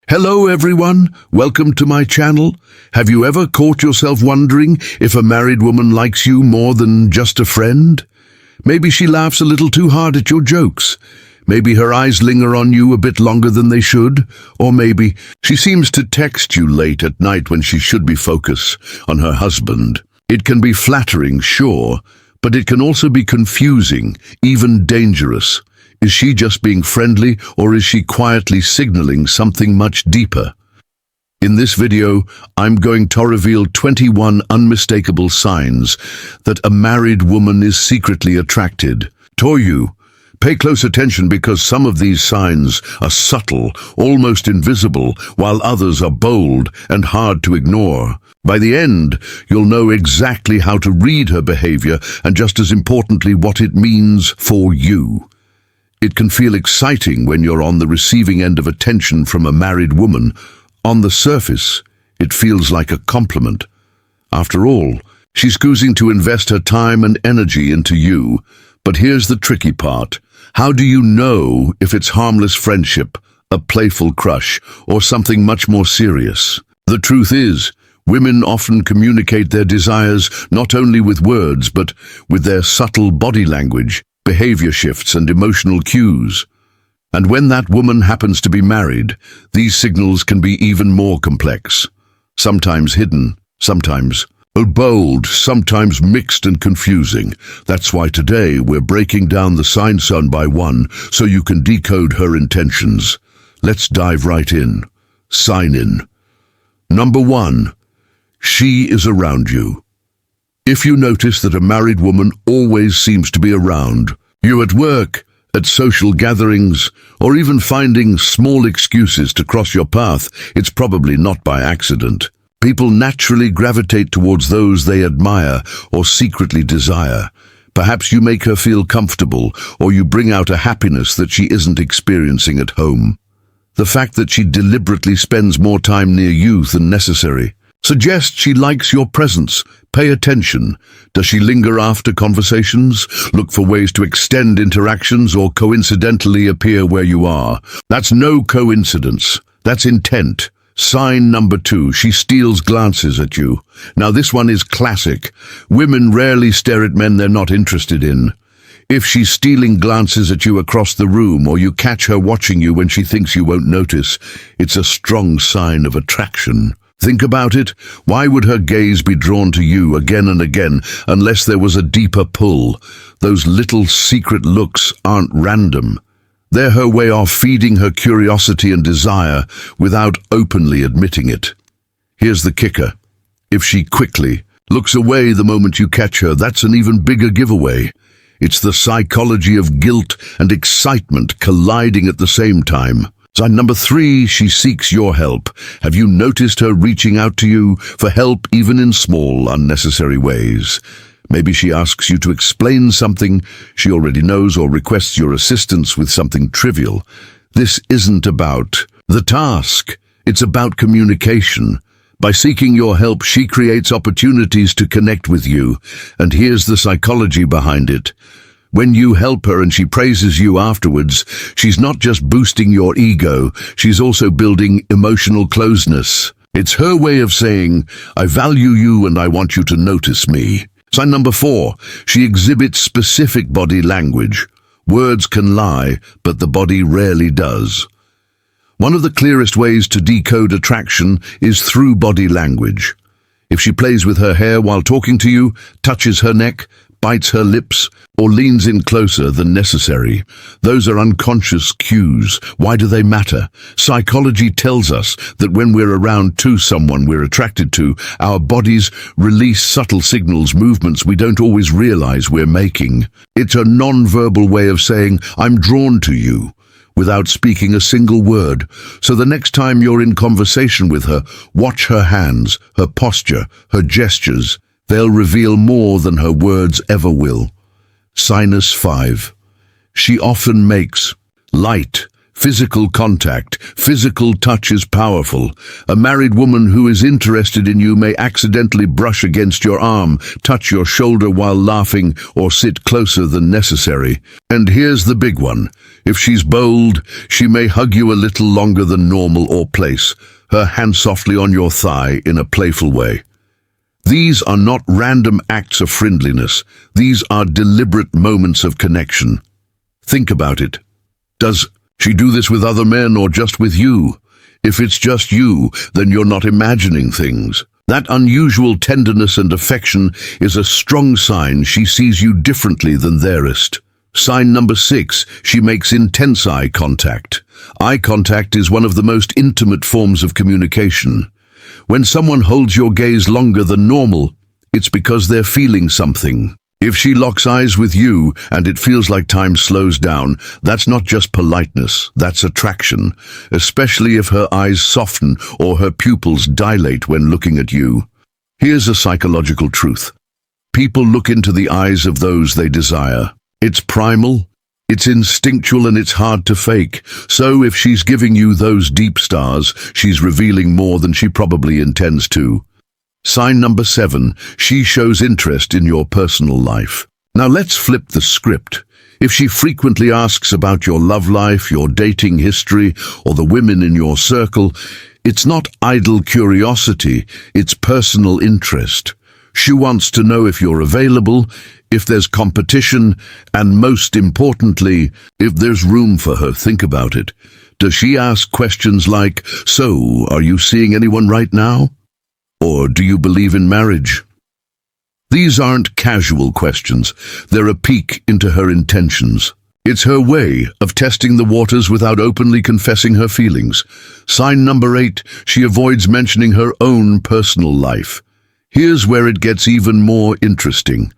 Hello everyone, welcome to my channel. Have you ever caught yourself wondering if a married woman likes you more than just a friend? Maybe she laughs a little too hard at your jokes. Maybe her eyes linger on you a bit longer than they should. Or maybe she seems to text you late at night when she should be focused on her husband. It can be flattering, sure, but it can also be confusing, even dangerous. Is she just being friendly, or is she quietly signaling something much deeper? In this video, I'm going to reveal 21 unmistakable signs that a married woman is secretly attracted to you. Pay close attention because some of these signs are subtle, almost invisible, while others are bold and hard to ignore. By the end, you'll know exactly how to read her behavior and, just as importantly, what it means for you. It can feel exciting when you're on the receiving end of attention from a married woman. On the surface, it feels like a compliment. After all, she's choosing to invest her time and energy into you. But here's the tricky part. How do you know if it's harmless friendship, a playful crush, or something much more serious? The truth is, women often communicate their desires not only with words, but with their subtle body language, behavior shifts, and emotional cues. And when that woman happens to be married, these signals can be even more complex. Sometimes hidden, sometimes bold, sometimes mixed and confusing. That's why today we're breaking down the signs one by one so you can decode her intentions. Let's dive right in. Sign in. Number 1. She is around you. If you notice that a married woman always seems to be around, you at work, at social gatherings, or even finding small excuses to cross your path, it's probably not by accident. People naturally gravitate towards those they admire or secretly desire. Perhaps you make her feel comfortable, or you bring out a happiness that she isn't experiencing at home. The fact that she deliberately spends more time near you than necessary suggests she likes your presence. Pay attention. Does she linger after conversations, look for ways to extend interactions, or coincidentally appear where you are? That's no coincidence. That's intent. Sign number 2, she steals glances at you. Now this one is classic. Women rarely stare at men they're not interested in. If she's stealing glances at you across the room, or you catch her watching you when she thinks you won't notice, it's a strong sign of attraction. Think about it. Why would her gaze be drawn to you again and again unless there was a deeper pull? Those little secret looks aren't random. They're her way of feeding her curiosity and desire without openly admitting it. Here's the kicker. If she quickly looks away the moment you catch her, that's an even bigger giveaway. It's the psychology of guilt and excitement colliding at the same time. Sign number 3, she seeks your help. Have you noticed her reaching out to you for help even in small, unnecessary ways? Maybe she asks you to explain something she already knows, or requests your assistance with something trivial. This isn't about the task. It's about communication. By seeking your help, she creates opportunities to connect with you. And here's the psychology behind it. When you help her and she praises you afterwards, she's not just boosting your ego, she's also building emotional closeness. It's her way of saying, I value you and I want you to notice me. Sign number 4, she exhibits specific body language. Words can lie, but the body rarely does. One of the clearest ways to decode attraction is through body language. If she plays with her hair while talking to you, touches her neck, bites her lips, or leans in closer than necessary, those are unconscious cues. Why do they matter? Psychology tells us that when we're around someone we're attracted to, our bodies release subtle signals, movements we don't always realize we're making. It's a non-verbal way of saying, I'm drawn to you, without speaking a single word. So the next time you're in conversation with her, watch her hands, her posture, her gestures. They'll reveal more than her words ever will. Sign 5. She often makes light, Physical contact, physical touch is powerful. A married woman who is interested in you may accidentally brush against your arm, touch your shoulder while laughing, or sit closer than necessary. And here's the big one. If she's bold, she may hug you a little longer than normal or place her hand softly on your thigh in a playful way. These are not random acts of friendliness. These are deliberate moments of connection. Think about it. Does she do this with other men or just with you? If it's just you, then you're not imagining things. That unusual tenderness and affection is a strong sign she sees you differently than theirist. Sign number 6, she makes intense eye contact. Eye contact is one of the most intimate forms of communication. When someone holds your gaze longer than normal, it's because they're feeling something. If she locks eyes with you and it feels like time slows down, that's not just politeness, that's attraction, especially if her eyes soften or her pupils dilate when looking at you. Here's a psychological truth. People look into the eyes of those they desire. It's primal, it's instinctual, and it's hard to fake. So if she's giving you those deep stars, she's revealing more than she probably intends to. Sign number 7, she shows interest in your personal life. Now let's flip the script. If she frequently asks about your love life, your dating history, or the women in your circle, it's not idle curiosity, it's personal interest. She wants to know if you're available, if there's competition, and most importantly, if there's room for her. Think about it. Does she ask questions like, "So, are you seeing anyone right now?" Or "Do you believe in marriage?" These aren't casual questions. They're a peek into her intentions. It's her way of testing the waters without openly confessing her feelings. Sign number 8, she avoids mentioning her own personal life. Here's where it gets even more interesting.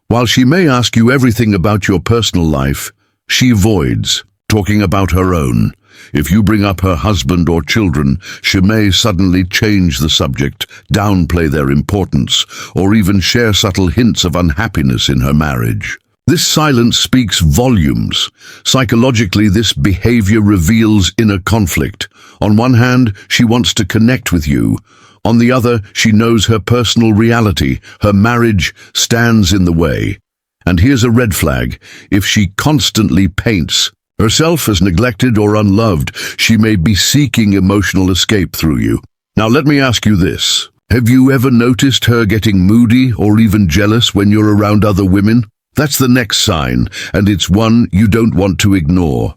While she may ask you everything about your personal life, she avoids talking about her own. If you bring up her husband or children, she may suddenly change the subject, downplay their importance, or even share subtle hints of unhappiness in her marriage. This silence speaks volumes. Psychologically, this behavior reveals inner conflict. On one hand, she wants to connect with you. On the other, she knows her personal reality, her marriage, stands in the way. And here's a red flag. If she constantly paints herself as neglected or unloved, she may be seeking emotional escape through you. Now let me ask you this. Have you ever noticed her getting moody or even jealous when you're around other women? That's the next sign, and it's one you don't want to ignore.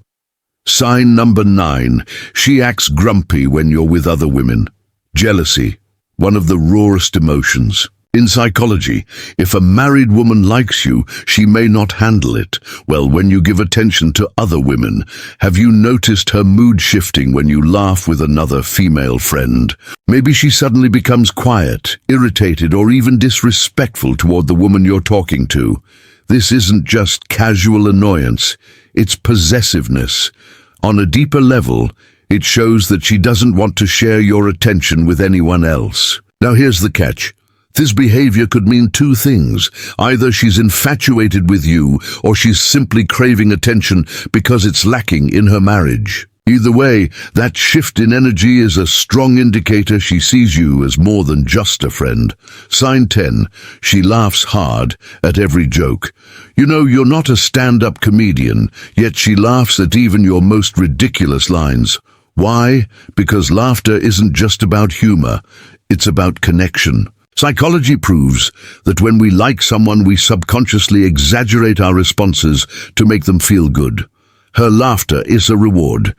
Sign number 9. She acts grumpy when you're with other women. Jealousy, one of the rawest emotions. In psychology, if a married woman likes you, she may not handle it well when you give attention to other women. Have you noticed her mood shifting when you laugh with another female friend? Maybe she suddenly becomes quiet, irritated, or even disrespectful toward the woman you're talking to. This isn't just casual annoyance, it's possessiveness. On a deeper level, it shows that she doesn't want to share your attention with anyone else. Now here's the catch. This behavior could mean two things. Either she's infatuated with you, or she's simply craving attention because it's lacking in her marriage. Either way, that shift in energy is a strong indicator she sees you as more than just a friend. Sign 10. She laughs hard at every joke. You know, you're not a stand-up comedian, yet she laughs at even your most ridiculous lines. Why? Because laughter isn't just about humor, it's about connection. Psychology proves that when we like someone, we subconsciously exaggerate our responses to make them feel good. Her laughter is a reward.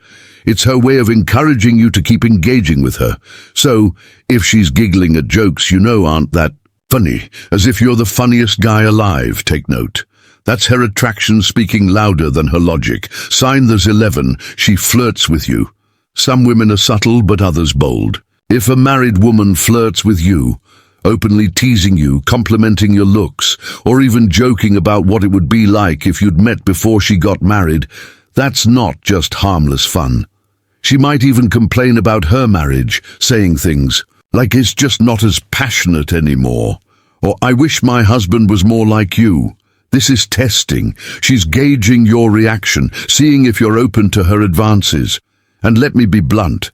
It's her way of encouraging you to keep engaging with her. So, if she's giggling at jokes you know aren't that funny, as if you're the funniest guy alive, take note. That's her attraction speaking louder than her logic. Sign there's 11. She flirts with you. Some women are subtle, but others bold. If a married woman flirts with you, openly teasing you, complimenting your looks, or even joking about what it would be like if you'd met before she got married, that's not just harmless fun. She might even complain about her marriage, saying things like, "It's just not as passionate anymore," or "I wish my husband was more like you." This is testing. She's gauging your reaction, seeing if you're open to her advances. And let me be blunt.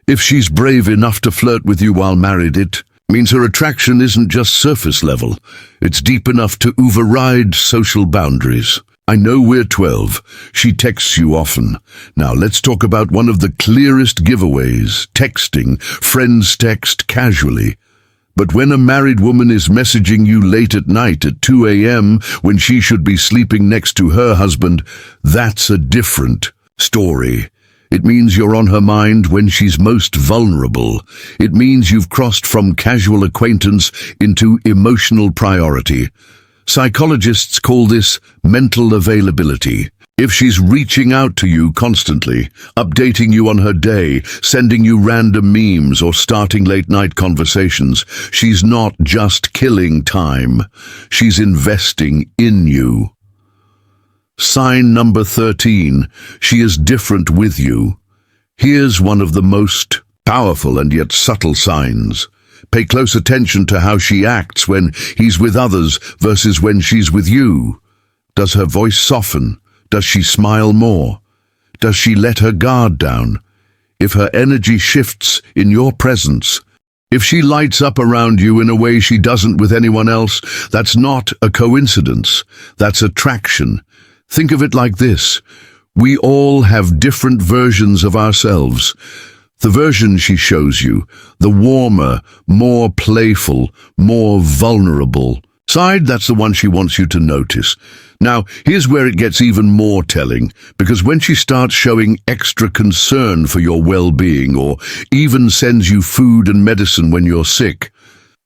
If she's brave enough to flirt with you while married, it means her attraction isn't just surface level. It's deep enough to override social boundaries. I know we're 12. She texts you often. Now let's talk about one of the clearest giveaways, texting. Friends text casually. But when a married woman is messaging you late at night at 2 a.m. when she should be sleeping next to her husband, that's a different story. It means you're on her mind when she's most vulnerable. It means you've crossed from casual acquaintance into emotional priority. Psychologists call this mental availability. If she's reaching out to you constantly, updating you on her day, sending you random memes or starting late-night conversations, she's not just killing time. She's investing in you. Sign number 13. She is different with you. Here's one of the most powerful and yet subtle signs. Pay close attention to how she acts when he's with others versus when she's with you. Does her voice soften? Does she smile more? Does she let her guard down? If her energy shifts in your presence, if she lights up around you in a way she doesn't with anyone else, that's not a coincidence. That's attraction. Think of it like this. We all have different versions of ourselves. The version she shows you, the warmer, more playful, more vulnerable side, that's the one she wants you to notice. Now, here's where it gets even more telling, because when she starts showing extra concern for your well-being or even sends you food and medicine when you're sick,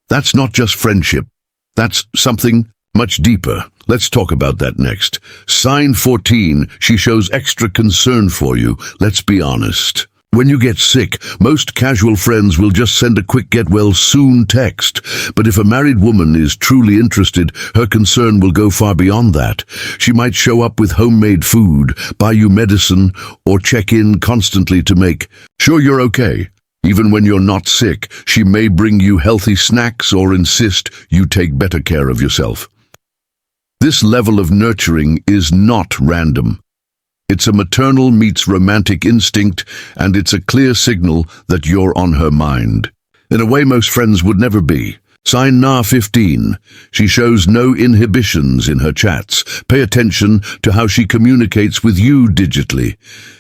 that's not just friendship. That's something much deeper. Let's talk about that next. Sign 14, she shows extra concern for you. Let's be honest. When you get sick, most casual friends will just send a quick get-well-soon text. But if a married woman is truly interested, her concern will go far beyond that. She might show up with homemade food, buy you medicine, or check in constantly to make sure you're okay. Even when you're not sick, she may bring you healthy snacks or insist you take better care of yourself. This level of nurturing is not random. It's a maternal meets romantic instinct, and it's a clear signal that you're on her mind. In a way most friends would never be. Sign NA 15. She shows no inhibitions in her chats. Pay attention to how she communicates with you digitally.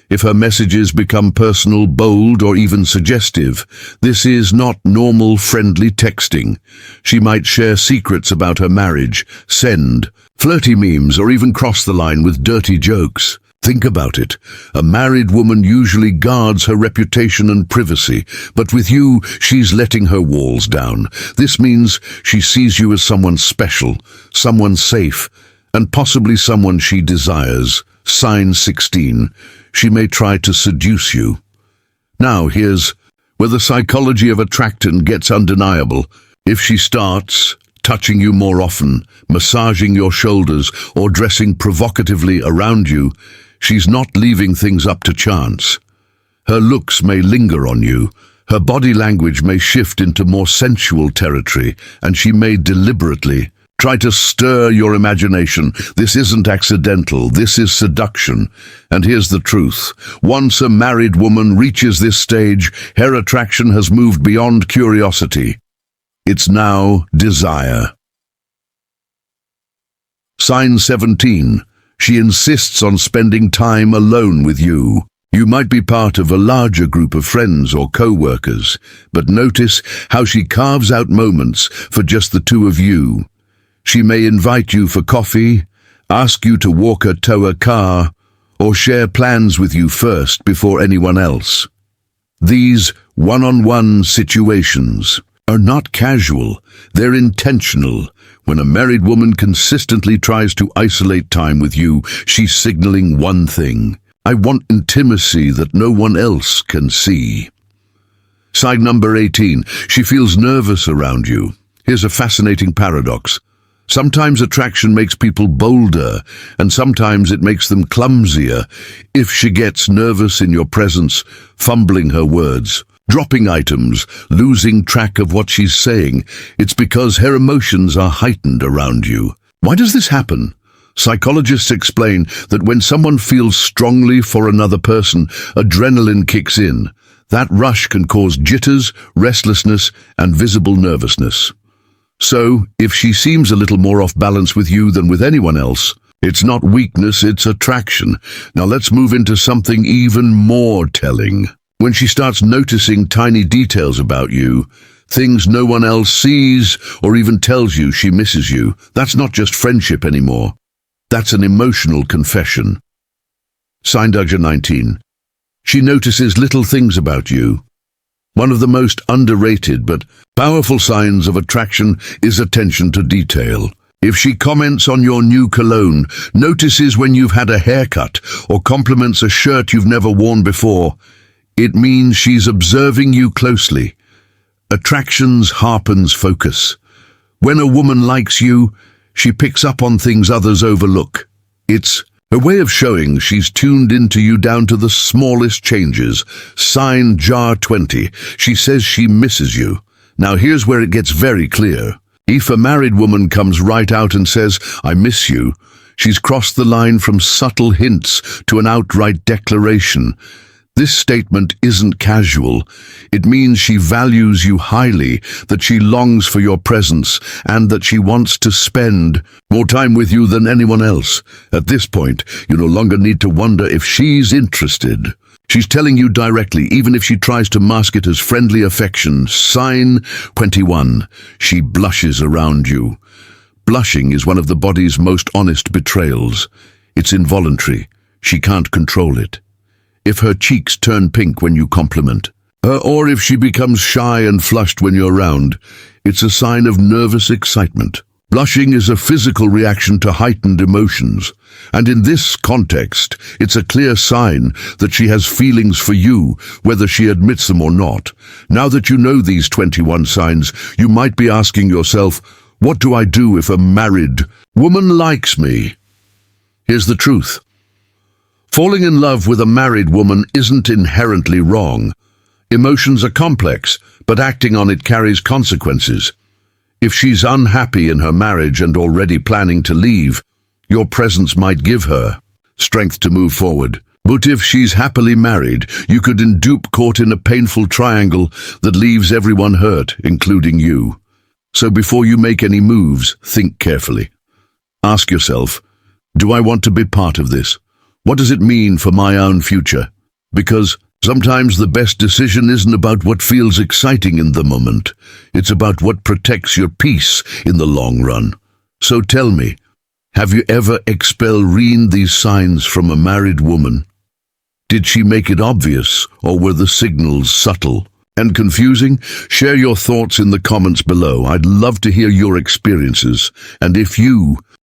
If her messages become personal, bold, or even suggestive, this is not normal friendly texting. She might share secrets about her marriage, send flirty memes, or even cross the line with dirty jokes. Think about it. A married woman usually guards her reputation and privacy, but with you, she's letting her walls down. This means she sees you as someone special, someone safe, and possibly someone she desires. Sign 16. She may try to seduce you. Now here's where the psychology of attraction gets undeniable. If she starts touching you more often, massaging your shoulders, or dressing provocatively around you, she's not leaving things up to chance. Her looks may linger on you, her body language may shift into more sensual territory, and she may deliberately try to stir your imagination. This isn't accidental, this is seduction. And here's the truth. Once a married woman reaches this stage, her attraction has moved beyond curiosity. It's now desire. Sign 17. She insists on spending time alone with you. You might be part of a larger group of friends or co-workers, but notice how she carves out moments for just the two of you. She may invite you for coffee, ask you to walk her to her car, or share plans with you first before anyone else. These one-on-one situations are not casual, they're intentional. When a married woman consistently tries to isolate time with you, she's signaling one thing: I want intimacy that no one else can see. Sign number 18. She feels nervous around you. Here's a fascinating paradox. Sometimes attraction makes people bolder, and sometimes it makes them clumsier. If she gets nervous in your presence, fumbling her words, dropping items, losing track of what she's saying, it's because her emotions are heightened around you. Why does this happen? Psychologists explain that when someone feels strongly for another person, adrenaline kicks in. That rush can cause jitters, restlessness, and visible nervousness. So, if she seems a little more off balance with you than with anyone else, it's not weakness, it's attraction. Now let's move into something even more telling. When she starts noticing tiny details about you, things no one else sees or even tells you she misses you, that's not just friendship anymore. That's an emotional confession. Sign 19. She notices little things about you. One of the most underrated but powerful signs of attraction is attention to detail. If she comments on your new cologne, notices when you've had a haircut, or compliments a shirt you've never worn before, it means she's observing you closely. Attractions harpens focus. When a woman likes you, she picks up on things others overlook. It's a way of showing she's tuned into you down to the smallest changes. Sign jar 20. She says she misses you. Now here's where it gets very clear. If a married woman comes right out and says, "I miss you," she's crossed the line from subtle hints to an outright declaration. This statement isn't casual. It means she values you highly, that she longs for your presence, and that she wants to spend more time with you than anyone else. At this point, you no longer need to wonder if she's interested. She's telling you directly, even if she tries to mask it as friendly affection. Sign 21. She blushes around you. Blushing is one of the body's most honest betrayals. It's involuntary. She can't control it. If her cheeks turn pink when you compliment her, or if she becomes shy and flushed when you're around, it's a sign of nervous excitement. Blushing is a physical reaction to heightened emotions, and in this context, it's a clear sign that she has feelings for you, whether she admits them or not. Now that you know these 21 signs, you might be asking yourself, what do I do if a married woman likes me? Here's the truth. Falling in love with a married woman isn't inherently wrong. Emotions are complex, but acting on it carries consequences. If she's unhappy in her marriage and already planning to leave, your presence might give her strength to move forward. But if she's happily married, you could end up caught in a painful triangle that leaves everyone hurt, including you. So before you make any moves, think carefully. Ask yourself, do I want to be part of this? What does it mean for my own future? Because sometimes the best decision isn't about what feels exciting in the moment. It's about what protects your peace in the long run. So tell me, have you ever experienced these signs from a married woman? Did she make it obvious, or were the signals subtle and confusing? Share your thoughts in the comments below. I'd love to hear your experiences. And if you